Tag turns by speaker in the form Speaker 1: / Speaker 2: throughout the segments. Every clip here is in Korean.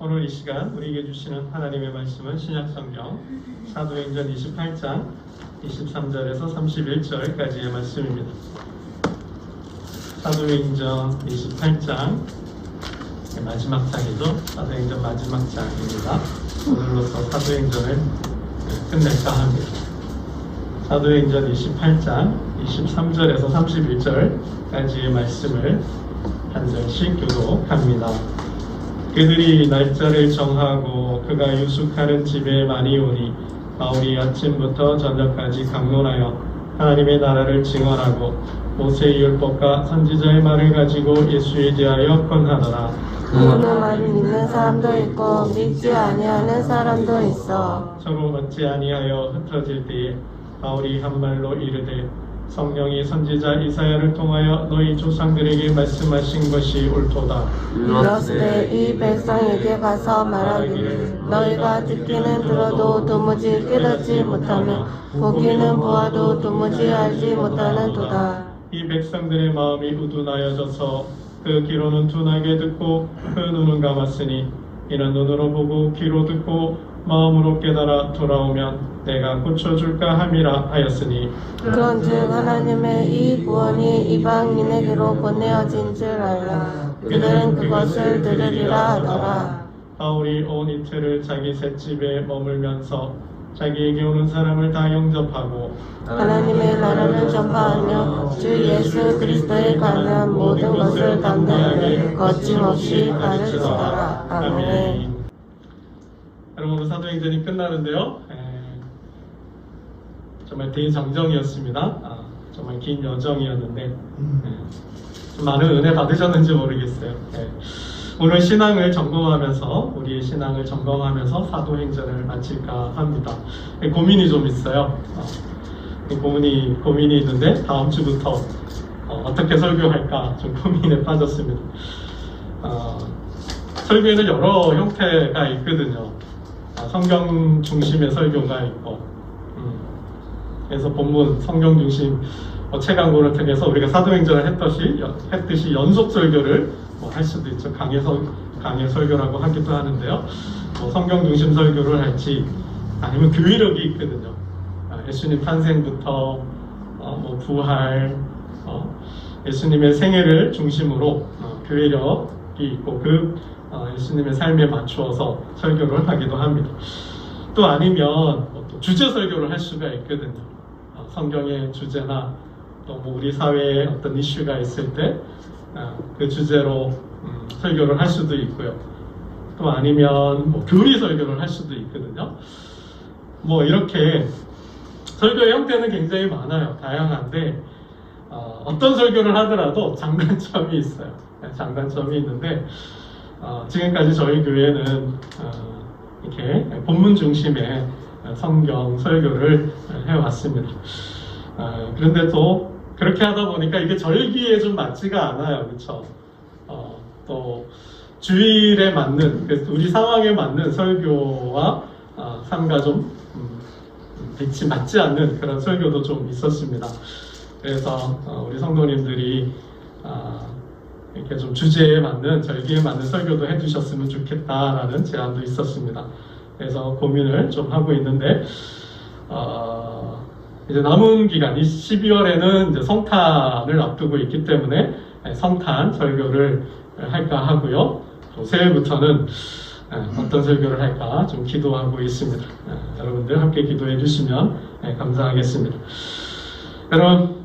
Speaker 1: 오늘 이 시간 우리에게 주시는 하나님의 말씀은 신약성경 사도행전 28장 23절에서 31절까지의 말씀입니다. 사도행전 28장 마지막 장이죠. 사도행전 마지막 장입니다. 오늘로서 사도행전을 끝낼까 합니다. 사도행전 28장 23절에서 31절까지의 말씀을 한 절씩 교독합니다. 그들이 날짜를 정하고 그가 유숙하는 집에 많이 오니 바울이 아침부터 저녁까지 강론하여 하나님의 나라를 증언하고 모세의 율법과 선지자의 말을 가지고 예수에 대하여 권하더라.
Speaker 2: 그는 많이 믿는 사람도 있고 믿지 아니하는 사람도 있어.
Speaker 1: 서로 얻지 아니하여 흩어질 때에 바울이 한 말로 이르되 성령이 선지자 이사야를 통하여 너희 조상들에게 말씀하신 것이 옳도다.
Speaker 2: 이르시되 이 백성에게 가서 말하기를 너희가 듣기는 들어도 도무지 깨닫지 못하며 보기는 보아도 도무지 알지 못하는 도다.
Speaker 1: 이 백성들의 마음이 우둔하여져서 그 귀로는 둔하게 듣고 그 눈은 감았으니 이는 눈으로 보고 귀로 듣고 마음으로 깨달아 돌아오면 내가 고쳐줄까 함이라 하였으니
Speaker 2: 그런즉 하나님의 이 구원이 이방인에게로 보내어진 줄 알라. 그들은 그것을 들으리라 하더라.
Speaker 1: 바울이 온 이틀을 자기 셋집에 머물면서 자기에게 오는 사람을 다 영접하고
Speaker 2: 하나님의 나라를 전파하며 주 예수 그리스도에 관한 모든 것을 담대하게 거침없이 가르치더라. 아멘.
Speaker 1: 여러분, 사도행전이 끝나는데요. 정말 대정정이었습니다. 정말 긴 여정이었는데 좀 많은 은혜 받으셨는지 모르겠어요. 오늘 신앙을 점검하면서 우리의 신앙을 점검하면서 사도행전을 마칠까 합니다. 고민이 좀 있어요. 고민이 있는데 다음 주부터 어떻게 설교할까 좀 고민에 빠졌습니다. 설교에는 여러 형태가 있거든요. 성경 중심의 설교가 있고, 그래서 본문 성경 중심 최강구를 통해서 우리가 사도행전을 했듯이 연속 설교를 할 수도 있죠. 강해 설교라고 하기도 하는데요. 성경 중심 설교를 할지 아니면 교회력이 있거든요. 예수님 탄생부터 부활, 예수님의 생애를 중심으로 교회력이 있고 예수님의 삶에 맞추어서 설교를 하기도 합니다. 또 아니면 또 주제 설교를 할 수가 있거든요. 성경의 주제나 또 우리 사회에 어떤 이슈가 있을 때 그 주제로 설교를 할 수도 있고요. 또 아니면 교리 설교를 할 수도 있거든요. 이렇게 설교의 형태는 굉장히 많아요. 다양한데 어떤 설교를 하더라도 장단점이 있어요. 장단점이 있는데 지금까지 저희 교회는 이렇게 본문 중심의 성경 설교를 해왔습니다. 그런데 또 그렇게 하다 보니까 이게 절기에 좀 맞지가 않아요. 그렇죠? 또 주일에 맞는 우리 상황에 맞는 설교와 삶과 좀 빛이 맞지 않는 그런 설교도 좀 있었습니다. 그래서 우리 성도님들이 이렇게 좀 주제에 맞는 절기에 맞는 설교도 해주셨으면 좋겠다라는 제안도 있었습니다. 그래서 고민을 좀 하고 있는데 이제 남은 기간 이 12월에는 이제 성탄을 앞두고 있기 때문에 성탄 설교를 할까 하고요. 또 새해부터는 어떤 설교를 할까 좀 기도하고 있습니다. 여러분들 함께 기도해 주시면 감사하겠습니다. 여러분,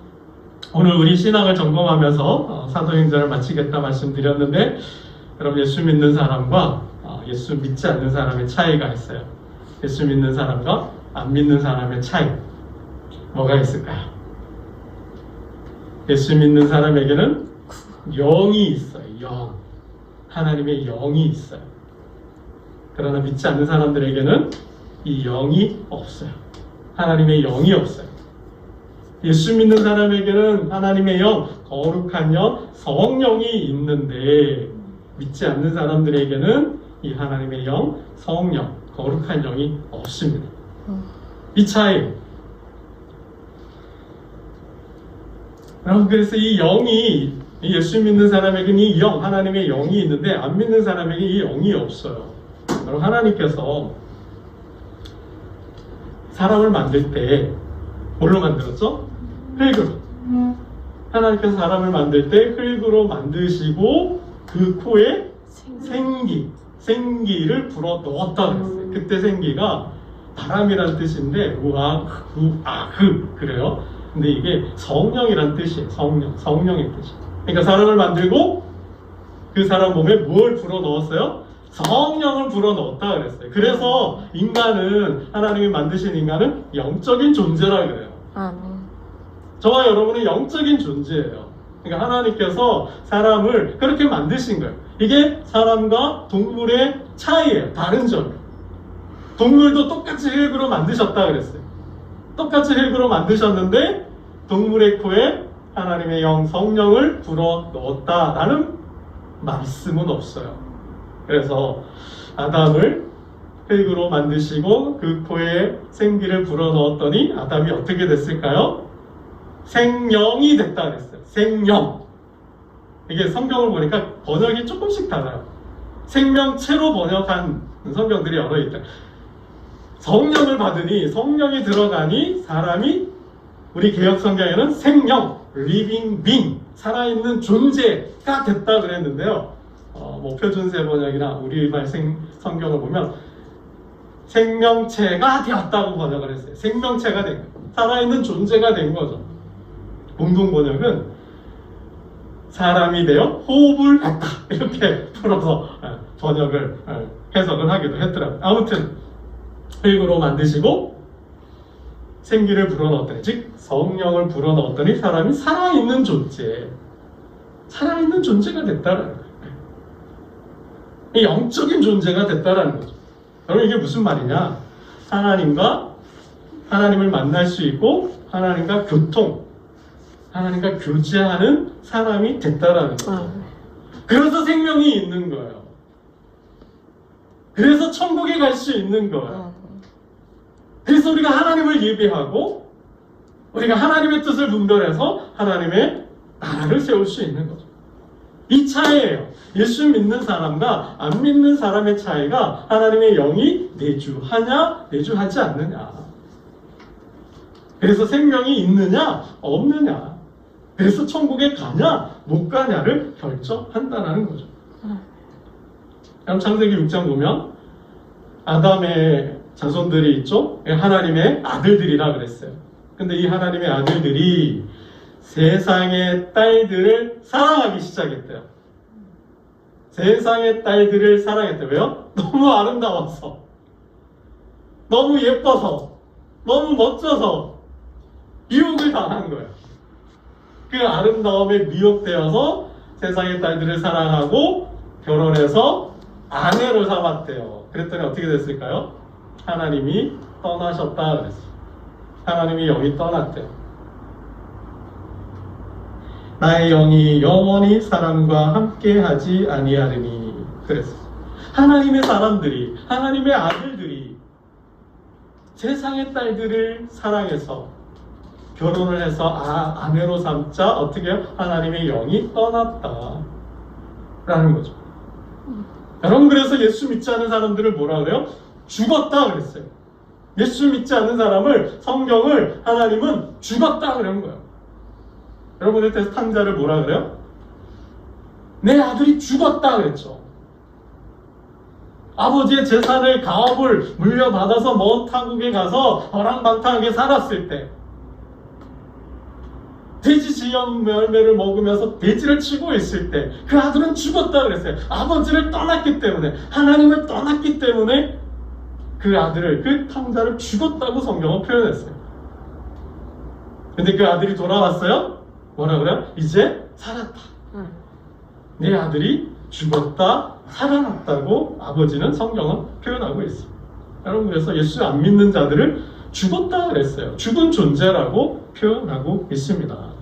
Speaker 1: 오늘 우리 신앙을 점검하면서 사도행전을 마치겠다 말씀드렸는데, 여러분, 예수 믿는 사람과 예수 믿지 않는 사람의 차이가 있어요. 예수 믿는 사람과 안 믿는 사람의 차이, 뭐가 있을까요? 예수 믿는 사람에게는 영이 있어요. 영. 하나님의 영이 있어요. 그러나 믿지 않는 사람들에게는 이 영이 없어요. 하나님의 영이 없어요. 예수 믿는 사람에게는 하나님의 영, 거룩한 영, 성령이 있는데 믿지 않는 사람들에게는 이 하나님의 영, 성령, 거룩한 영이 없습니다. 이 차이. 여러분, 그래서 이 영이 예수 믿는 사람에게는 이 영, 하나님의 영이 있는데 안 믿는 사람에게 이 영이 없어요. 여러분, 하나님께서 사람을 만들 때 뭘로 만들었죠? 흙으로. 하나님께서 사람을 만들 때 흙으로 만드시고 그 코에 생기를 불어 넣었다 그랬어요. 그때 생기가 바람이란 뜻인데 그래요. 근데 이게 성령이란 뜻이에요. 성령의 뜻이에요. 그러니까 사람을 만들고 그 사람 몸에 뭘 불어 넣었어요? 성령을 불어 넣었다 그랬어요. 그래서 인간은, 하나님이 만드신 인간은 영적인 존재라 그래요.
Speaker 2: 아멘.
Speaker 1: 저와 여러분은 영적인 존재예요. 그러니까 하나님께서 사람을 그렇게 만드신 거예요. 이게 사람과 동물의 차이예요. 다른 점이에요. 동물도 똑같이 흙으로 만드셨다 그랬어요. 똑같이 흙으로 만드셨는데 동물의 코에 하나님의 영 성령을 불어 넣었다라는 말씀은 없어요. 그래서 아담을 흙으로 만드시고 그 코에 생기를 불어 넣었더니 아담이 어떻게 됐을까요? 생명이 됐다 그랬어요. 생명. 이게 성경을 보니까 번역이 조금씩 달라요. 생명체로 번역한 성경들이 여러 있다. 성령을 받으니, 성령이 들어가니 사람이, 우리 개역 성경에는 생명, living being, 살아있는 존재가 됐다 그랬는데요. 뭐 표준세 번역이나 우리말 성경을 보면 생명체가 되었다고 번역을 했어요. 생명체가 된 거예요. 살아있는 존재가 된 거죠. 공동 번역은 사람이 되어 호흡을 했다, 이렇게 풀어서 번역을 해석을 하기도 했더라고요. 아무튼 흙으로 만드시고 생기를 불어넣었더니, 즉 성령을 불어넣었더니 사람이 살아있는 존재가 됐다라는 거예요. 영적인 존재가 됐다라는 거죠. 여러분, 이게 무슨 말이냐? 하나님을 만날 수 있고 하나님과 교제하는 사람이 됐다라는 거죠. 그래서 생명이 있는 거예요. 그래서 천국에 갈 수 있는 거예요. 그래서 우리가 하나님을 예배하고 우리가 하나님의 뜻을 분별해서 하나님의 나라를 세울 수 있는 거죠. 이 차이예요. 예수 믿는 사람과 안 믿는 사람의 차이가 하나님의 영이 내주하냐 내주하지 않느냐. 그래서 생명이 있느냐 없느냐, 그래서 천국에 가냐 못 가냐를 결정한다는 거죠. 그럼 창세기 6장 보면 아담의 자손들이 있죠. 하나님의 아들들이라 그랬어요. 근데 이 하나님의 아들들이 세상의 딸들을 사랑하기 시작했대요. 세상의 딸들을 사랑했대요. 왜요? 너무 아름다워서, 너무 예뻐서, 너무 멋져서 유혹을 당한 거예요. 그 아름다움에 미혹되어서 세상의 딸들을 사랑하고 결혼해서 아내로 삼았대요. 그랬더니 어떻게 됐을까요? 하나님이 떠나셨다 그랬어요. 하나님이 영이 떠났대요. 나의 영이 영원히 사람과 함께하지 아니하리니 그랬어요. 하나님의 사람들이, 하나님의 아들들이 세상의 딸들을 사랑해서 결혼을 해서 아내로 삼자 어떻게 해요? 하나님의 영이 떠났다라는 거죠. 여러분, 그래서 예수 믿지 않는 사람들을 뭐라 그래요? 죽었다 그랬어요. 예수 믿지 않는 사람을, 성경을 하나님은 죽었다 그런 거예요. 여러분의 탕자를 뭐라 그래요? 내 아들이 죽었다 그랬죠. 아버지의 재산을, 가업을 물려받아서 먼 타국에 가서 허랑방탕하게 살았을 때 돼지 지연 열매를 먹으면서 돼지를 치고 있을 때 그 아들은 죽었다 그랬어요. 아버지를 떠났기 때문에, 하나님을 떠났기 때문에 그 아들을, 그 탕자를 죽었다고 성경은 표현했어요. 근데 그 아들이 돌아왔어요? 뭐라 그래요? 이제 살았다. 내 아들이 죽었다 살아났다고 아버지는, 성경은 표현하고 있어요. 여러분, 그래서 예수 안 믿는 자들을 죽었다 그랬어요. 죽은 존재라고 표현하고 있습니다.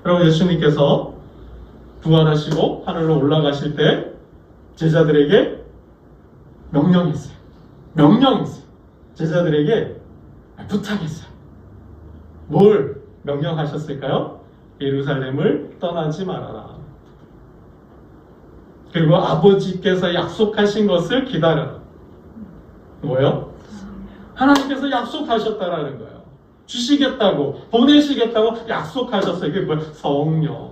Speaker 1: 여러분, 예수님께서 부활하시고 하늘로 올라가실 때 제자들에게 명령했어요. 제자들에게 부탁했어요. 뭘 명령하셨을까요? 예루살렘을 떠나지 말아라. 그리고 아버지께서 약속하신 것을 기다려라. 뭐예요? 하나님께서 약속하셨다라는 거예요. 주시겠다고, 보내시겠다고 약속하셨어요. 이게 뭐예요? 성령.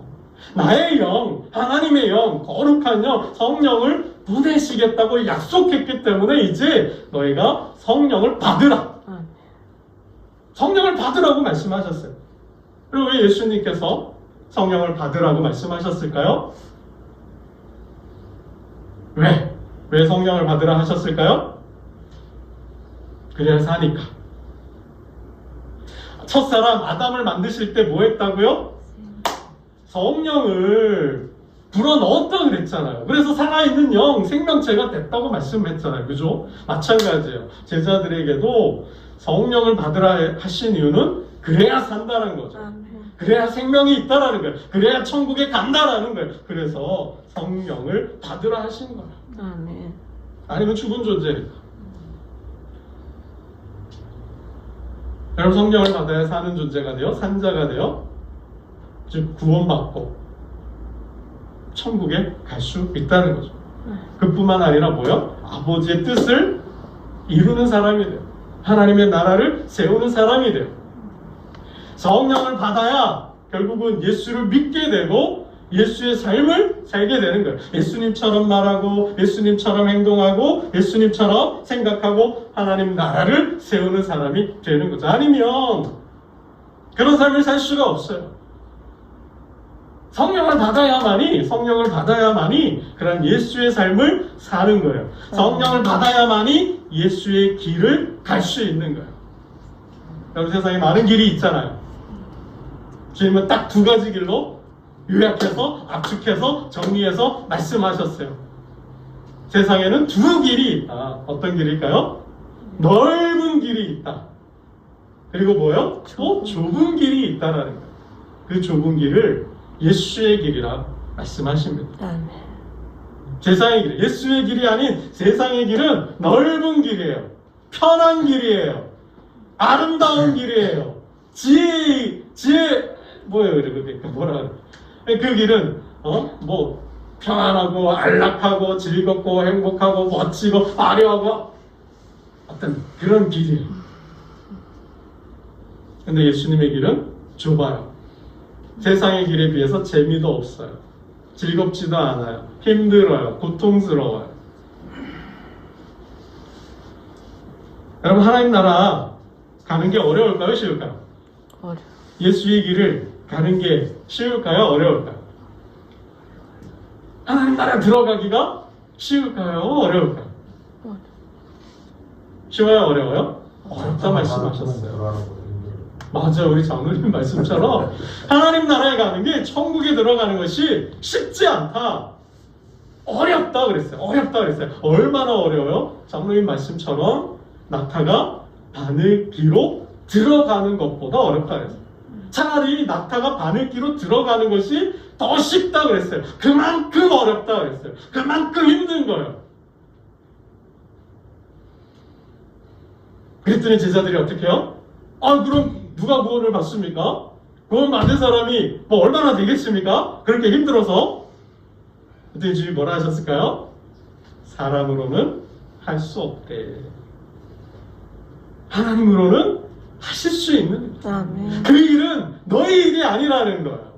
Speaker 1: 나의 영, 하나님의 영, 거룩한 영, 성령을 보내시겠다고 약속했기 때문에 이제 너희가 성령을 받으라. 성령을 받으라고 말씀하셨어요. 그리고 왜 예수님께서 성령을 받으라고 말씀하셨을까요? 왜 성령을 받으라 하셨을까요? 그래야 사니까. 첫사람 아담을 만드실 때 뭐 했다고요? 성령을 불어넣었다 그랬잖아요. 그래서 살아있는 영, 생명체가 됐다고 말씀했잖아요. 그죠? 마찬가지예요. 제자들에게도 성령을 받으라 하신 이유는 그래야 산다는 거죠. 그래야 생명이 있다라는 거예요. 그래야 천국에 간다라는 거예요. 그래서 성령을 받으라 하신 거예요.
Speaker 2: 아멘.
Speaker 1: 아니면 죽은 존재니까. 여러분, 성령을 받아야 사는 존재가 돼요. 산자가 돼요. 즉 구원받고 천국에 갈 수 있다는 거죠. 그뿐만 아니라 뭐요? 아버지의 뜻을 이루는 사람이 돼요. 하나님의 나라를 세우는 사람이 돼요. 성령을 받아야 결국은 예수를 믿게 되고 예수의 삶을 살게 되는 거예요. 예수님처럼 말하고 예수님처럼 행동하고 예수님처럼 생각하고 하나님 나라를 세우는 사람이 되는 거죠. 아니면 그런 삶을 살 수가 없어요. 성령을 받아야만이 그런 예수의 삶을 사는 거예요. 성령을 받아야만이 예수의 길을 갈 수 있는 거예요. 여러분, 세상에 많은 길이 있잖아요. 주님은 딱 두 가지 길로 요약해서 압축해서 정리해서 말씀하셨어요. 세상에는 두 길이 있다. 어떤 길일까요? 넓은 길이 있다. 그리고 뭐요? 또 좁은 길이 있다라는 거예요. 그 좁은 길을 예수의 길이라 말씀하십니다.
Speaker 2: 아멘.
Speaker 1: 세상의 길, 예수의 길이 아닌 세상의 길은 넓은 길이에요. 편한 길이에요. 아름다운 길이에요. 뭐예요? 뭐라 그래? 그 길은 편안하고 안락하고 즐겁고 행복하고 멋지고 화려하고 어떤 그런 길이에요. 근데 예수님의 길은 좁아요. 세상의 길에 비해서 재미도 없어요. 즐겁지도 않아요. 힘들어요. 고통스러워요. 여러분, 하나님 나라 가는 게 어려울까요? 쉬울까요?
Speaker 2: 어려워.
Speaker 1: 예수의 길을 가는 게 쉬울까요? 어려울까요? 하나님 나라 들어가기가 쉬울까요? 어려울까요? 쉬워요? 어려워요? 어렵다 말씀하셨어요. 맞아요. 우리 장로님 말씀처럼 하나님 나라에 가는 게 천국에 들어가는 것이 쉽지 않다. 어렵다 그랬어요. 얼마나 어려워요? 장로님 말씀처럼 낙타가 바늘기로 들어가는 것보다 어렵다 그랬어요. 차라리 낙타가 바늘기로 들어가는 것이 더 쉽다 그랬어요. 그만큼 어렵다 그랬어요. 그만큼 힘든 거예요. 그랬더니 제자들이 어떻게 해요? 그럼 누가 구원을 받습니까? 구원 받은 사람이 뭐 얼마나 되겠습니까? 그렇게 힘들어서. 그때 주님이 뭐라 하셨을까요? 사람으로는 할 수 없대. 하나님으로는 하실 수 있는 거예요.
Speaker 2: 아멘.
Speaker 1: 그 일은 너희 일이 아니라는 거예요.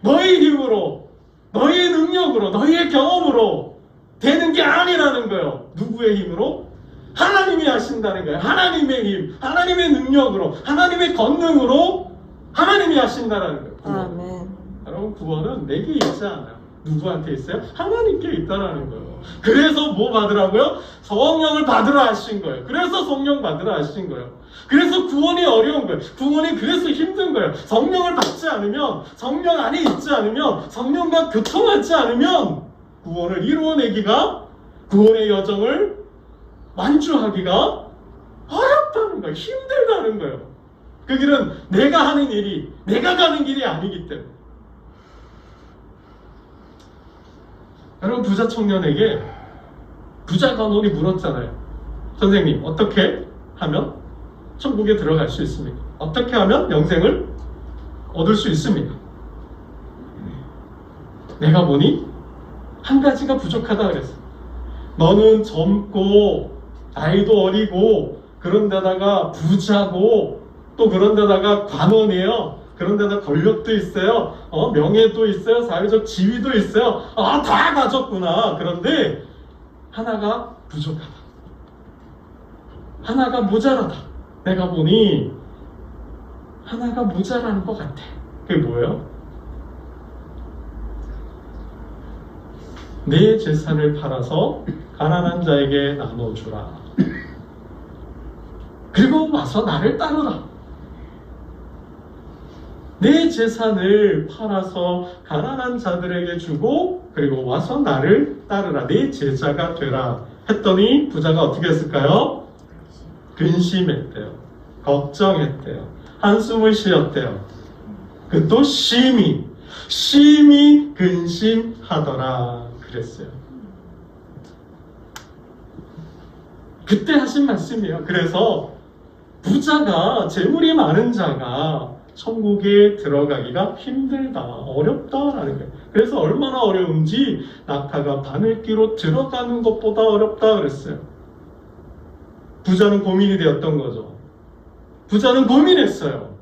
Speaker 1: 너희 힘으로, 너희의 능력으로, 너희의 경험으로 되는 게 아니라는 거예요. 누구의 힘으로? 하나님이 하신다는 거예요. 하나님의 힘, 하나님의 능력으로, 하나님의 권능으로 하나님이 하신다는 거예요. 구원.
Speaker 2: 아멘.
Speaker 1: 여러분, 구원은 내게 있지 않아요. 누구한테 있어요? 하나님께 있다라는 거예요. 그래서 뭐 받으라고요? 성령을 받으라 하신 거예요. 그래서 성령 받으라 하신 거예요. 그래서 구원이 어려운 거예요. 구원이 그래서 힘든 거예요. 성령을 받지 않으면, 성령 안에 있지 않으면, 성령과 교통하지 않으면 구원을 이루어내기가, 구원의 여정을 완주하기가 어렵다는 거예요. 힘들다는 거예요. 그 길은 내가 하는 일이, 내가 가는 길이 아니기 때문에. 여러분, 부자 청년에게 부자 간원이 물었잖아요. 선생님, 어떻게 하면 천국에 들어갈 수 있습니까? 어떻게 하면 영생을 얻을 수 있습니까? 내가 보니 한 가지가 부족하다 그랬어. 너는 젊고 나이도 어리고 그런데다가 부자고 또 그런데다가 관원이에요. 그런데다 권력도 있어요. 명예도 있어요. 사회적 지위도 있어요. 다 가졌구나. 그런데 하나가 부족하다. 하나가 모자라다. 내가 보니 하나가 모자라는 것 같아. 그게 뭐예요? 내 재산을 팔아서 가난한 자에게 나눠주라. 그리고 와서 나를 따르라. 내 재산을 팔아서 가난한 자들에게 주고 그리고 와서 나를 따르라. 내 제자가 되라. 했더니 부자가 어떻게 했을까요? 근심했대요. 걱정했대요. 한숨을 쉬었대요. 그 또 심히 근심하더라 그랬어요. 그때 하신 말씀이에요. 그래서 부자가, 재물이 많은 자가 천국에 들어가기가 힘들다, 어렵다라는 거예요. 그래서 얼마나 어려운지 낙타가 바늘기로 들어가는 것보다 어렵다 그랬어요. 부자는 고민이 되었던 거죠. 부자는 고민했어요.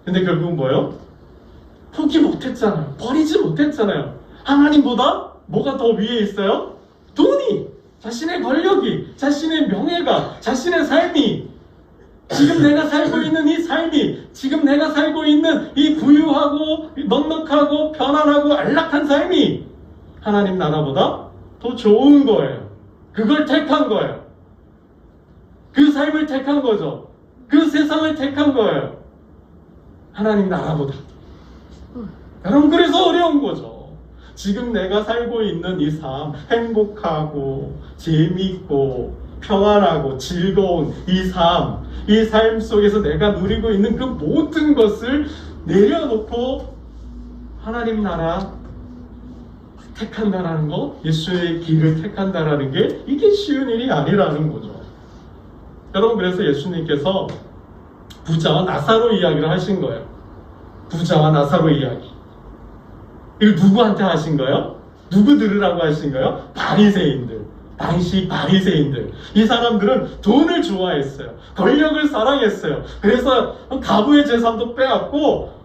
Speaker 1: 근데 결국은 뭐예요? 포기 못했잖아요. 버리지 못했잖아요. 하나님보다 뭐가 더 위에 있어요? 돈이, 자신의 권력이, 자신의 명예가, 자신의 삶이, 지금 내가 살고 있는 이 삶이, 지금 내가 살고 있는 이 부유하고 넉넉하고 편안하고 안락한 삶이 하나님 나라보다 더 좋은 거예요. 그걸 택한 거예요. 그 삶을 택한 거죠. 그 세상을 택한 거예요. 하나님 나라보다. 여러분, 그래서 어려운 거죠. 지금 내가 살고 있는 이 삶, 행복하고 재미있고 평안하고 즐거운 이 삶 속에서 내가 누리고 있는 그 모든 것을 내려놓고 하나님 나라 택한다라는 거, 예수의 길을 택한다라는 게 이게 쉬운 일이 아니라는 거죠. 여러분, 그래서 예수님께서 부자와 나사로 이야기를 하신 거예요. 부자와 나사로 이야기. 이걸 누구한테 하신 거예요? 누구 들으라고 하신 거예요? 바리새인들. 당시 바리새인들. 이 사람들은 돈을 좋아했어요. 권력을 사랑했어요. 그래서 가부의 재산도 빼앗고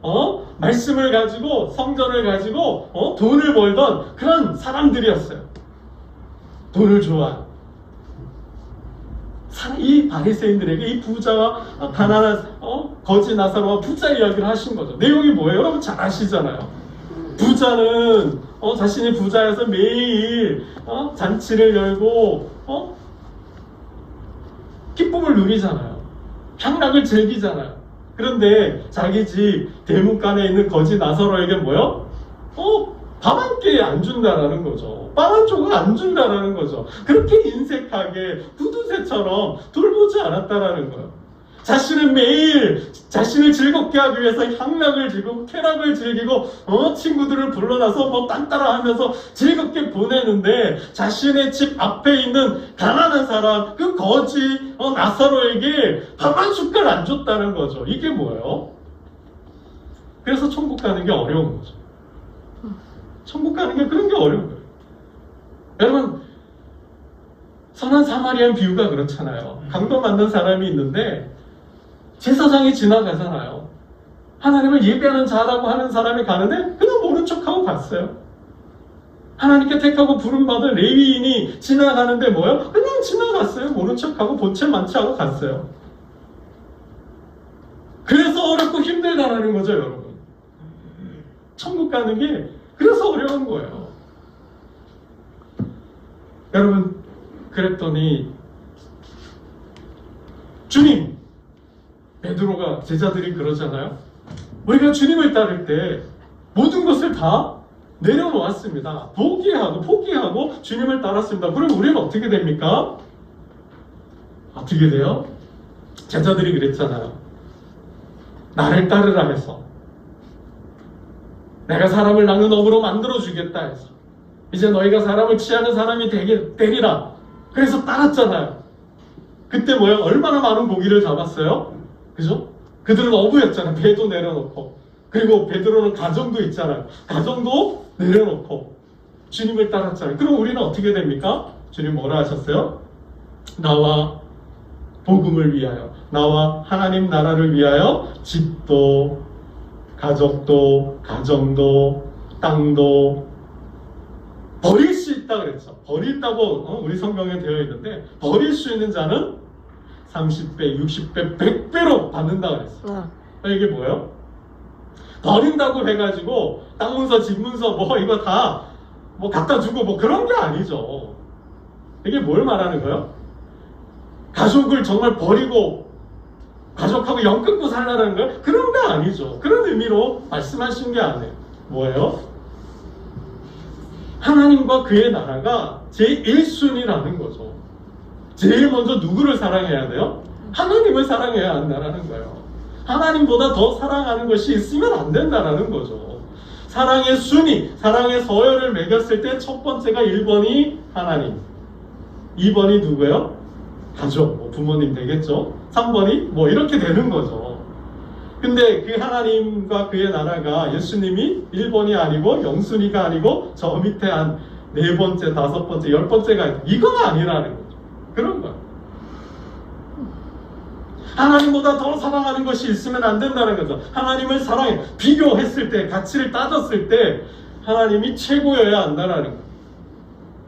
Speaker 1: 말씀을 가지고 성전을 가지고 돈을 벌던 그런 사람들이었어요. 돈을 좋아하는. 이 바리새인들에게 이 부자와 가난한 거지 나사로와 부자 이야기를 하신 거죠. 내용이 뭐예요? 여러분 잘 아시잖아요. 부자는 자신이 부자여서 매일 잔치를 열고 기쁨을 누리잖아요. 향락을 즐기잖아요. 그런데 자기 집 대문간에 있는 거지 나사로에게 뭐요? 밥 한 끼 안 준다라는 거죠. 빵 한 조각 안 준다라는 거죠. 그렇게 인색하게 구두쇠처럼 돌보지 않았다라는 거예요. 자신은 매일 자신을 즐겁게 하기 위해서 향락을 즐기고 쾌락을 즐기고 친구들을 불러놔서 딴따라 하면서 즐겁게 보내는데 자신의 집 앞에 있는 가난한 사람, 그 거지 나사로에게 밥 한 숟갈 안 줬다는 거죠. 이게 뭐예요? 그래서 천국 가는 게 어려운 거죠. 천국 가는 게 그런 게 어려운 거예요. 여러분, 선한 사마리안 비유가 그렇잖아요. 강도 만난 사람이 있는데 제사장이 지나가잖아요. 하나님을 예배하는 자라고 하는 사람이 가는데 그냥 모른 척하고 갔어요. 하나님께 택하고 부름받은 레위인이 지나가는데 뭐요? 그냥 지나갔어요. 모른 척하고 본체 만취하고 갔어요. 그래서 어렵고 힘들다라는 거죠, 여러분. 천국 가는 게 그래서 어려운 거예요. 여러분, 그랬더니 주님, 베드로가, 제자들이 그러잖아요. 우리가 주님을 따를 때 모든 것을 다 내려놓았습니다. 포기하고 주님을 따랐습니다. 그럼 우리는 어떻게 됩니까? 어떻게 돼요? 제자들이 그랬잖아요. 나를 따르라 해서, 내가 사람을 나는 업으로 만들어주겠다 해서, 이제 너희가 사람을 취하는 사람이 되리라. 그래서 따랐잖아요. 그때 뭐예요? 얼마나 많은 고기를 잡았어요? 그죠? 그들은 어부였잖아요. 배도 내려놓고. 그리고 베드로는 가정도 있잖아요. 가정도 내려놓고 주님을 따랐잖아요. 그럼 우리는 어떻게 됩니까? 주님 뭐라 하셨어요? 나와 복음을 위하여, 나와 하나님 나라를 위하여 집도, 가족도, 가정도, 땅도 버릴 수 있다 그랬죠. 버린다고 우리 성경에 되어 있는데, 버릴 수 있는 자는 30배, 60배, 100배로 받는다 그랬어요. 이게 뭐예요? 버린다고 해가지고 땅 문서, 집 문서 뭐 이거 다 뭐 갖다 주고 뭐 그런 게 아니죠. 이게 뭘 말하는 거예요? 가족을 정말 버리고 가족하고 영 끊고 살라는 거예요? 그런 게 아니죠. 그런 의미로 말씀하신 게 아니에요. 뭐예요? 하나님과 그의 나라가 제1순위라는 거죠. 제일 먼저 누구를 사랑해야 돼요? 하나님을 사랑해야 한다는 거예요. 하나님보다 더 사랑하는 것이 있으면 안 된다는 거죠. 사랑의 순위, 사랑의 서열을 매겼을 때 첫 번째가 1번이 하나님, 2번이 누구예요? 가족, 뭐 부모님 되겠죠. 3번이 뭐 이렇게 되는 거죠. 근데 그 하나님과 그의 나라가 예수님이 1번이 아니고 0순위가 아니고 저 밑에 한 4번째, 5번째, 10번째가 이건 아니라는 거죠. 그런 거예요. 하나님보다 더 사랑하는 것이 있으면 안 된다는 거죠. 하나님을 사랑해. 비교했을 때, 가치를 따졌을 때 하나님이 최고여야 한다는 거예요.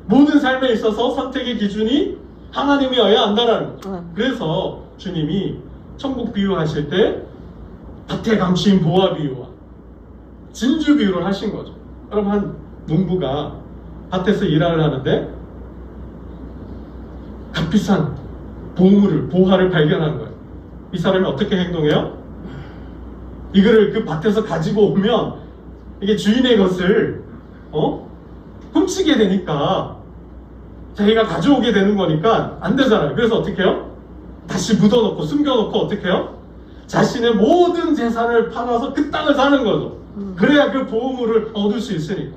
Speaker 1: 모든 삶에 있어서 선택의 기준이 하나님이어야 한다는 거예요. 그래서 주님이 천국 비유하실 때 밭에 감추인 보화 비유와 진주 비유를 하신 거죠. 여러분, 한 농부가 밭에서 일을 하는데 값비싼 보화를 발견한 거예요. 이 사람이 어떻게 행동해요? 이거를 그 밭에서 가지고 오면 이게 주인의 것을 훔치게 되니까 자기가 가져오게 되는 거니까 안 되잖아요. 그래서 어떻게 해요? 다시 묻어놓고 숨겨놓고 어떻게 해요? 자신의 모든 재산을 팔아서 그 땅을 사는 거죠. 그래야 그 보물을 얻을 수 있으니까.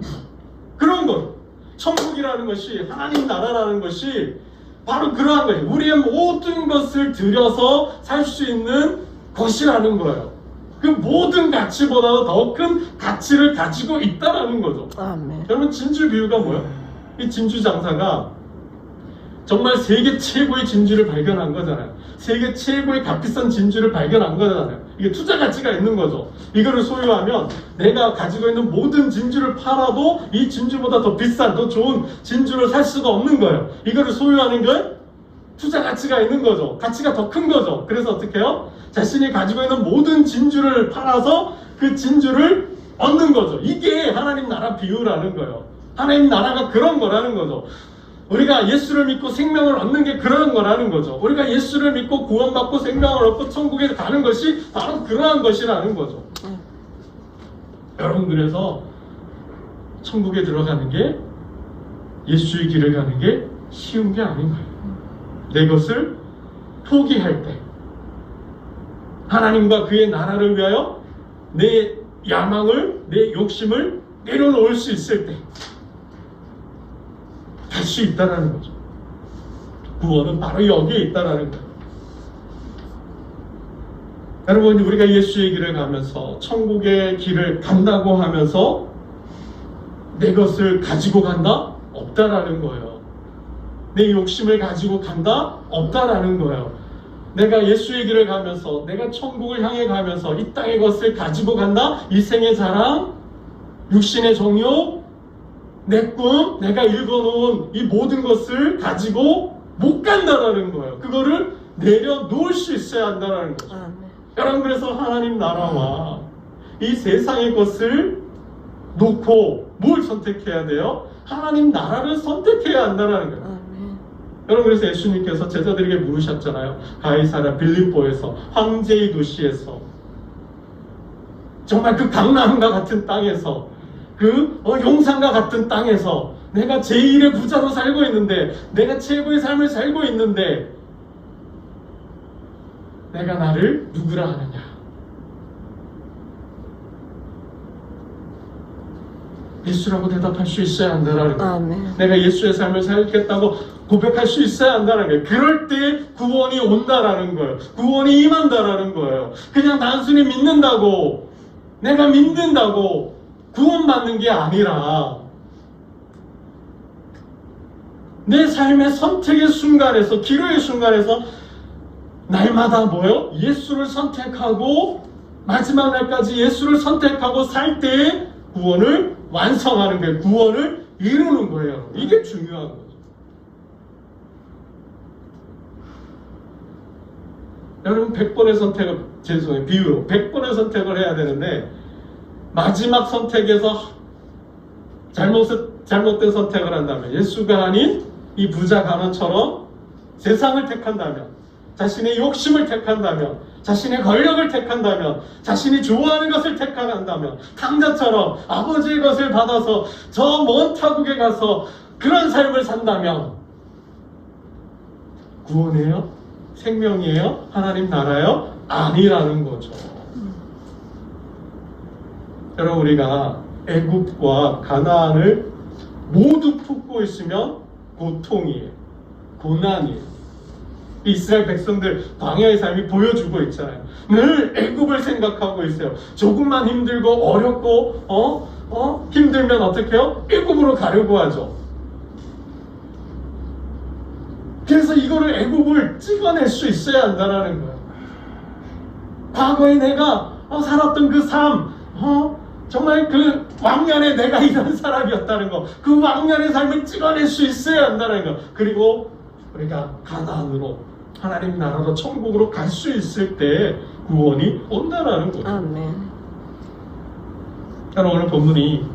Speaker 1: 그런 거예요. 천국이라는 것이, 하나님 나라라는 것이 바로 그러한 거예요. 우리의 모든 것을 들여서 살 수 있는 것이라는 거예요. 그 모든 가치보다도 더 큰 가치를 가지고 있다라는 거죠.
Speaker 2: 아멘.
Speaker 1: 여러분, 진주 비유가 뭐예요? 이 진주 장사가 정말 세계 최고의 진주를 발견한 거잖아요. 세계 최고의 값비싼 진주를 발견한 거잖아요. 이게 투자 가치가 있는 거죠. 이거를 소유하면 내가 가지고 있는 모든 진주를 팔아도 이 진주보다 더 비싼, 더 좋은 진주를 살 수가 없는 거예요. 이거를 소유하는 게 투자 가치가 있는 거죠. 가치가 더 큰 거죠. 그래서 어떻게 해요? 자신이 가지고 있는 모든 진주를 팔아서 그 진주를 얻는 거죠. 이게 하나님 나라 비유라는 거예요. 하나님 나라가 그런 거라는 거죠. 우리가 예수를 믿고 생명을 얻는 게 그런 거라는 거죠. 우리가 예수를 믿고 구원받고 생명을 얻고 천국에 가는 것이 바로 그러한 것이라는 거죠. 여러분, 그래서 천국에 들어가는 게, 예수의 길을 가는 게 쉬운 게 아닌 거예요. 내 것을 포기할 때, 하나님과 그의 나라를 위하여 내 야망을, 내 욕심을 내려놓을 수 있을 때 할 수 있다는 거죠. 구원은 바로 여기에 있다는 거예요. 여러분, 우리가 예수의 길을 가면서 천국의 길을 간다고 하면서 내 것을 가지고 간다? 없다라는 거예요. 내 욕심을 가지고 간다? 없다라는 거예요. 내가 예수의 길을 가면서, 내가 천국을 향해 가면서 이 땅의 것을 가지고 간다? 이 생의 자랑, 육신의 정욕, 내 꿈, 내가 읽어놓은 이 모든 것을 가지고 못 간다라는 거예요. 그거를 내려놓을 수 있어야 한다는 거죠. 여러분, 그래서 하나님 나라와 이 세상의 것을 놓고 뭘 선택해야 돼요? 하나님 나라를 선택해야 한다는 거예요. 여러분, 그래서 예수님께서 제자들에게 물으셨잖아요. 가이사랴 빌립보에서, 황제의 도시에서, 정말 그 강남과 같은 땅에서, 그 용산과 같은 땅에서 내가 제1의 부자로 살고 있는데, 내가 최고의 삶을 살고 있는데 내가 나를 누구라 하느냐? 예수라고 대답할 수 있어야 한다는 거예요. 내가 예수의 삶을 살겠다고 고백할 수 있어야 한다는 거예요. 그럴 때 구원이 온다라는 거예요. 구원이 임한다라는 거예요. 그냥 단순히 믿는다고 내가 믿는다고 구원받는 게 아니라 내 삶의 선택의 순간에서, 기로의 순간에서 날마다 뭐요? 예수를 선택하고 마지막 날까지 예수를 선택하고 살 때에 구원을 완성하는 거예요. 구원을 이루는 거예요. 이게 중요한 거죠. 여러분 100번의 선택을, 죄송해요, 비유로 100번의 선택을 해야 되는데 마지막 선택에서 잘못된 선택을 한다면, 예수가 아닌 이 부자 간원처럼 세상을 택한다면, 자신의 욕심을 택한다면, 자신의 권력을 택한다면, 자신이 좋아하는 것을 택한다면, 탕자처럼 아버지의 것을 받아서 저 먼 타국에 가서 그런 삶을 산다면 구원이에요? 생명이에요? 하나님 나라요? 아니라는 거죠. 여러분, 우리가 애굽과 가나안을 모두 품고 있으면 고통이에요. 고난이에요. 이스라엘 백성들 광야의 삶이 보여주고 있잖아요. 늘 애굽을 생각하고 있어요. 조금만 힘들고 어렵고 힘들면 어떻게 해요? 애굽으로 가려고 하죠. 그래서 이거를 애굽을 찍어낼 수 있어야 한다는 거예요. 과거에 내가 살았던 그 삶, 정말 그 왕년에 내가 이런 사람이었다는 거, 그 왕년의 삶을 찍어낼 수 있어야 한다는 거. 그리고 우리가 가나안으로, 하나님 나라로, 천국으로 갈 수 있을 때 구원이 온다라는 거예요.
Speaker 2: 아멘.
Speaker 1: 오늘 본문이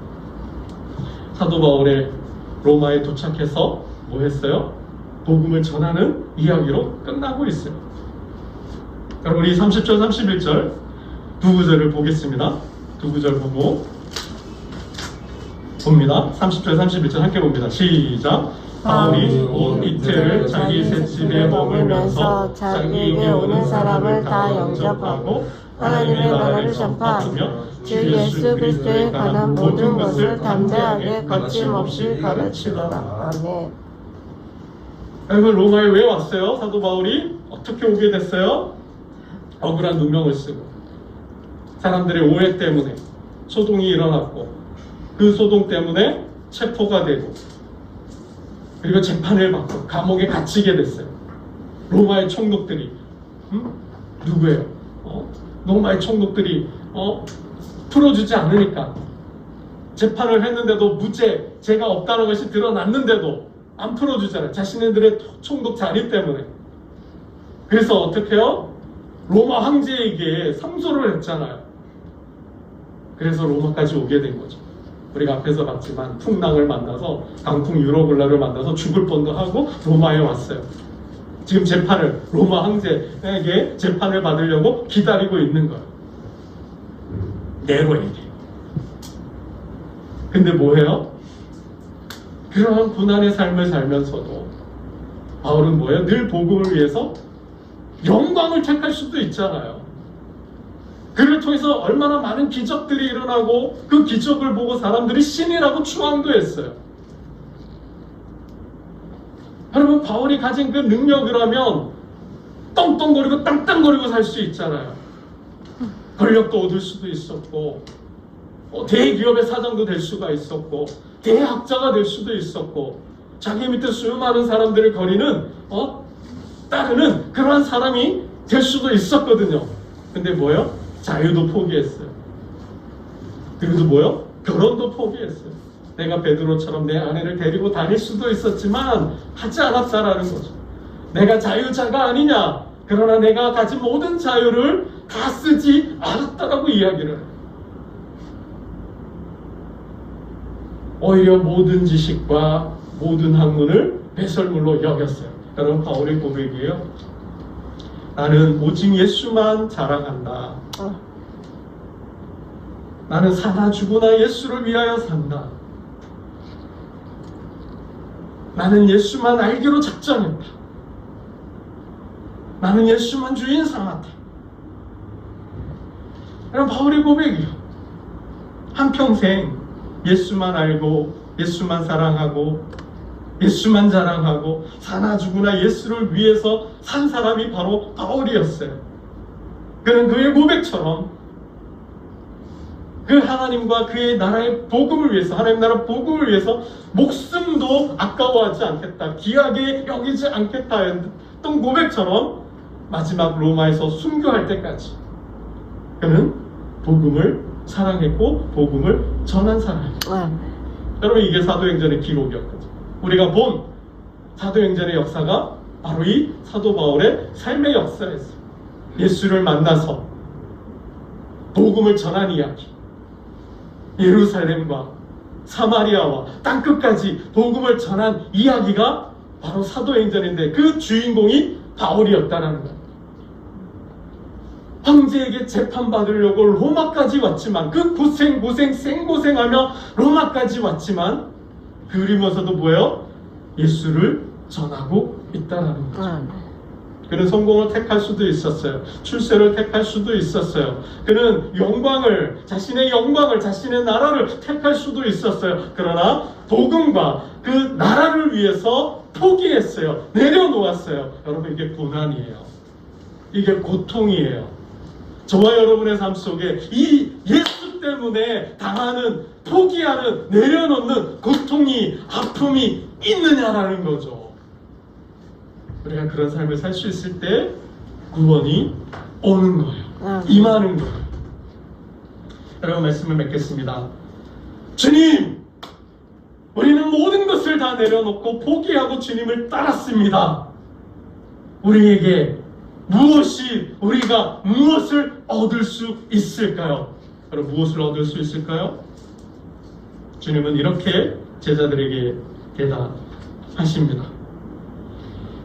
Speaker 1: 사도 바울의 로마에 도착해서 뭐 했어요? 복음을 전하는 이야기로 끝나고 있어요. 여러분, 우리 30절 31절 두 구절을 보겠습니다. 두 구절 보고 봅니다. 30절 31절 함께 봅니다. 시작. 바울이 온 이틀을 자기 셋집에 머물면서 자기에게 오는 사람을 다 영접하고 하나님의 나라를 전파하며 주 예수 그리스도에 관한 모든 것을 담대하게 거침없이 가르치더라.
Speaker 2: 아멘.
Speaker 1: 여러분, 로마에 왜 왔어요? 사도 바울이 어떻게 오게 됐어요? 억울한 누명을 쓰고, 사람들의 오해 때문에 소동이 일어났고, 그 소동 때문에 체포가 되고, 그리고 재판을 받고 감옥에 갇히게 됐어요. 로마의 총독들이 누구예요? 로마의 총독들이 풀어주지 않으니까, 재판을 했는데도 무죄, 죄가 없다는 것이 드러났는데도 안 풀어주잖아요. 자신들의 총독 자리 때문에. 그래서 어떻게 해요? 로마 황제에게 상소를 했잖아요. 그래서 로마까지 오게 된 거죠. 우리가 앞에서 봤지만 풍랑을 만나서, 강풍 유로굴라를 만나서 죽을 뻔도 하고 로마에 왔어요. 지금 재판을, 로마 황제에게 재판을 받으려고 기다리고 있는 거예요. 네로에게. 근데 뭐예요? 그러한 고난의 삶을 살면서도 바울은 뭐예요? 늘 복음을 위해서 영광을 택할 수도 있잖아요. 그를 통해서 얼마나 많은 기적들이 일어나고, 그 기적을 보고 사람들이 신이라고 추앙도 했어요. 여러분, 바울이 가진 그 능력을 하면 떵떵거리고 땅땅거리고 살 수 있잖아요. 권력도 얻을 수도 있었고, 대기업의 사장도 될 수가 있었고, 대학자가 될 수도 있었고, 자기 밑에 수많은 사람들을 거리는 따르는 그러한 사람이 될 수도 있었거든요. 근데 뭐요? 자유도 포기했어요. 그리고 뭐요? 결혼도 포기했어요. 내가 베드로처럼 내 아내를 데리고 다닐 수도 있었지만 하지 않았다라는 거죠. 내가 자유자가 아니냐? 그러나 내가 가진 모든 자유를 다 쓰지 않았다라고 이야기를 해요. 오히려 모든 지식과 모든 학문을 배설물로 여겼어요. 여러분, 바울의 고백이에요. 나는 오직 예수만 자랑한다. 나는 사나 죽으나 예수를 위하여 산다. 나는 예수만 알기로 작정했다. 나는 예수만 주인 삼았다. 이런 바울의 고백이요. 한평생 예수만 알고, 예수만 사랑하고, 예수만 자랑하고, 사나 죽으나 예수를 위해서 산 사람이 바로 바울이었어요. 그는 그의 고백처럼 그 하나님과 그의 나라의 복음을 위해서, 하나님 나라 복음을 위해서 목숨도 아까워하지 않겠다, 귀하게 여기지 않겠다 했던 고백처럼 마지막 로마에서 순교할 때까지 그는 복음을 사랑했고 복음을 전한 사람이에요.
Speaker 2: 아멘.
Speaker 1: 여러분, 이게 사도행전의 기록이었거든요. 우리가 본 사도행전의 역사가 바로 이 사도 바울의 삶의 역사였어요. 예수를 만나서 복음을 전한 이야기, 예루살렘과 사마리아와 땅끝까지 복음을 전한 이야기가 바로 사도행전인데 그 주인공이 바울이었다는 거예요. 황제에게 재판받으려고 로마까지 왔지만, 그 생고생하며 로마까지 왔지만 그리면서도 뭐예요? 예수를 전하고 있다는 거죠.
Speaker 2: 아멘.
Speaker 1: 그는 성공을 택할 수도 있었어요. 출세를 택할 수도 있었어요. 그는 자신의 영광을, 자신의 나라를 택할 수도 있었어요. 그러나 복음과 그 나라를 위해서 포기했어요. 내려놓았어요. 여러분, 이게 고난이에요. 이게 고통이에요. 저와 여러분의 삶 속에 이 예수 때문에 당하는, 포기하는, 내려놓는 고통이, 아픔이 있느냐라는 거죠. 우리가 그런 삶을 살 수 있을 때 구원이 오는 거예요. 임하는 거예요. 여러분, 말씀을 맺겠습니다. 주님, 우리는 모든 것을 다 내려놓고 포기하고 주님을 따랐습니다. 우리에게 우리가 무엇을 얻을 수 있을까요? 여러분, 무엇을 얻을 수 있을까요? 주님은 이렇게 제자들에게 대답하십니다.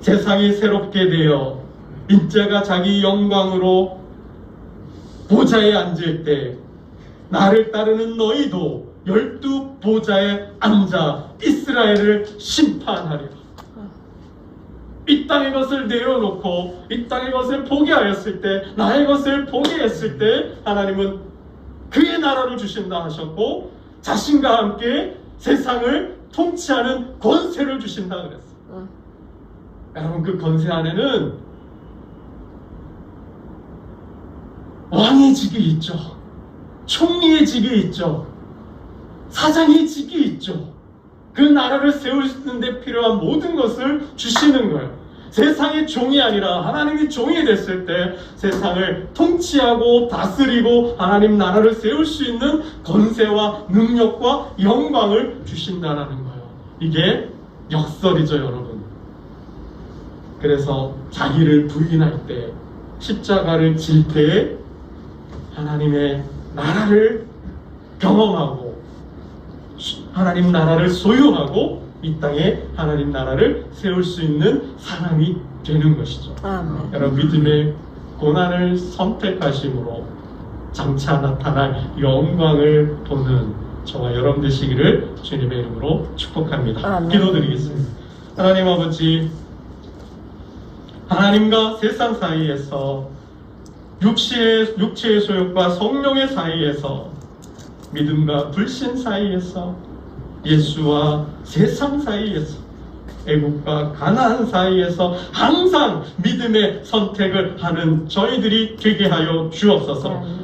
Speaker 1: 세상이 새롭게 되어 인자가 자기 영광으로 보좌에 앉을 때 나를 따르는 너희도 12 보좌에 앉아 이스라엘을 심판하리라. 이 땅의 것을 내려놓고 이 땅의 것을 포기하였을 때, 나의 것을 포기했을 때 하나님은 그의 나라를 주신다 하셨고 자신과 함께 세상을 통치하는 권세를 주신다 그랬어요. 여러분, 그 권세 안에는 왕의 직이 있죠. 총리의 직이 있죠. 사장의 직이 있죠. 그 나라를 세우시는데 필요한 모든 것을 주시는 거예요. 세상의 종이 아니라 하나님의 종이 됐을 때 세상을 통치하고 다스리고 하나님 나라를 세울 수 있는 권세와 능력과 영광을 주신다라는 거예요. 이게 역설이죠, 여러분. 그래서 자기를 부인할 때, 십자가를 질 때 하나님의 나라를 경험하고 하나님 나라를 소유하고 이 땅에 하나님 나라를 세울 수 있는 사람이 되는 것이죠.
Speaker 2: 아멘.
Speaker 1: 여러분, 믿음의 고난을 선택하심으로 장차 나타날 영광을 보는 저와 여러분 되시기를 주님의 이름으로 축복합니다.
Speaker 2: 아멘.
Speaker 1: 기도드리겠습니다. 하나님 아버지, 하나님과 세상 사이에서 육체의 소욕과 성령의 사이에서, 믿음과 불신 사이에서, 예수와 세상 사이에서, 애국과 가나안 사이에서 항상 믿음의 선택을 하는 저희들이 되게 하여 주옵소서.